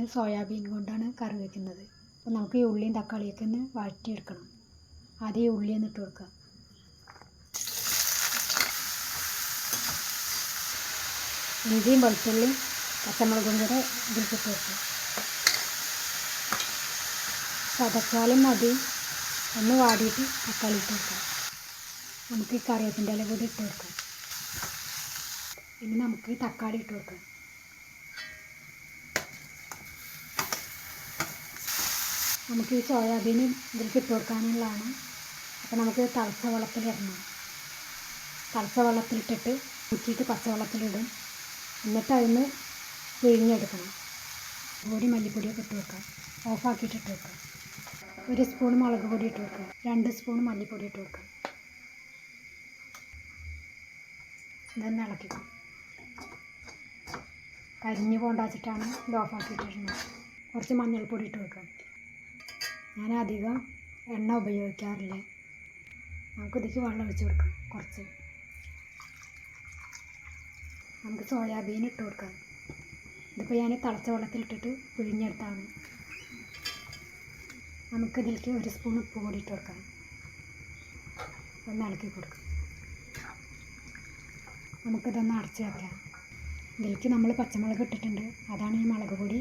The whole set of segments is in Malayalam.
ഇന്ന് സോയാബീൻ കൊണ്ടാണ് കറി വയ്ക്കുന്നത്. അപ്പോൾ നമുക്ക് ഈ ഉള്ളിയും തക്കാളിയൊക്കെ ഒന്ന് വഴറ്റിയെടുക്കണം. ആദ്യം ഈ ഉള്ളി ഒന്ന് ഇട്ട് കൊടുക്കുക. ഇഞ്ചിയും വെളുത്തുള്ളിയും പച്ചമുളകും കൂടെ ഇതിലേക്ക് ഇട്ട് കൊടുക്കുക. ചതച്ചാലും മതി. ഒന്ന് വാടിയിട്ട് തക്കാളി ഇട്ട് കൊടുക്കാം. നമുക്ക് ഈ കറിവേപ്പിൻ്റെ ഇല കൂടി ഇട്ട് കൊടുക്കാം. ഇനി നമുക്ക് ഈ തക്കാളി ഇട്ട് കൊടുക്കാം. നമുക്ക് ഈ സോയാബീൻ ഇതിലേക്ക് ഇട്ട് കൊടുക്കാനുള്ളതാണ്. അപ്പോൾ നമുക്ക് തിളച്ച വെള്ളത്തിലിടണം. തിളച്ച വെള്ളത്തിലിട്ടിട്ട് ഊറ്റിയിട്ട് പച്ചവെള്ളത്തിലിടും. എന്നിട്ട് അതിന് പിഴിഞ്ഞെടുക്കണം. പൊടി മല്ലിപ്പൊടിയൊക്കെ ഇട്ട് വെക്കാം. ഓഫാക്കിയിട്ട് ഇട്ട് വെക്കാം. 1 സ്പൂൺ മുളക് പൊടി ഇട്ട് വെക്കാം. 2 സ്പൂൺ മല്ലിപ്പൊടി ഇട്ട് വെക്കാം. ഇതൊന്ന് ഇളക്കിക്കും. കരിഞ്ഞ് പോണ്ടാച്ചിട്ടാണ് ഇത് ഓഫാക്കിയിട്ടിരുന്നത്. കുറച്ച് മഞ്ഞൾപ്പൊടി ഇട്ട് വെക്കാം. ഞാൻ അധികം എണ്ണ ഉപയോഗിക്കാറില്ല. നമുക്ക് ഇതിലേക്ക് വെള്ളം ഒഴിച്ച് കൊടുക്കാം. കുറച്ച് നമുക്ക് സോയാബീൻ ഇട്ട് കൊടുക്കാം. ഇതിപ്പോൾ ഞാൻ തിളച്ച വെള്ളത്തിലിട്ടിട്ട് പിഴിഞ്ഞെടുത്താണ്. നമുക്കിതിലേക്ക് 1 സ്പൂൺ ഉപ്പ് കൂടി ഇട്ട് കൊടുക്കാം. ഒന്ന് ഇളക്കി കൊടുക്കാം. നമുക്കിതൊന്ന് അടച്ച് വയ്ക്കാം. ഇതിലേക്ക് നമ്മൾ പച്ചമുളക് ഇട്ടിട്ടുണ്ട്. അതാണ് ഈ മുളക് പൊടി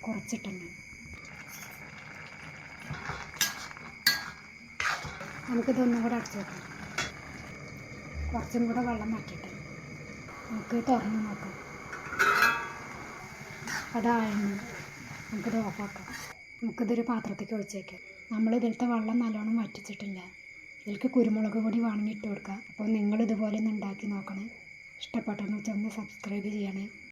കുറച്ചിട്ടുണ്ട്. നമുക്കിതൊന്നും കൂടെ അടച്ച് വെക്കാം. കുറച്ചും കൂടെ വെള്ളം മാറ്റിയിട്ട് നമുക്ക് തുറന്ന് നോക്കാം. അതായിരുന്നു. നമുക്കിത് ഓഫാക്കാം. നമുക്കിതൊരു പാത്രത്തേക്ക് ഒഴിച്ച് വയ്ക്കാം. നമ്മൾ ഇതിലത്തെ വെള്ളം നല്ലോണം വറ്റിച്ചിട്ടില്ല. ഇതിലേക്ക് കുരുമുളക് പൊടി വേണമെങ്കിൽ ഇട്ട് കൊടുക്കാം. അപ്പോൾ നിങ്ങളിതുപോലെ ഒന്ന് ഉണ്ടാക്കി നോക്കണേ. ഇഷ്ടപ്പെട്ടെന്ന് വെച്ചാൽ ഒന്ന് സബ്സ്ക്രൈബ് ചെയ്യണേ.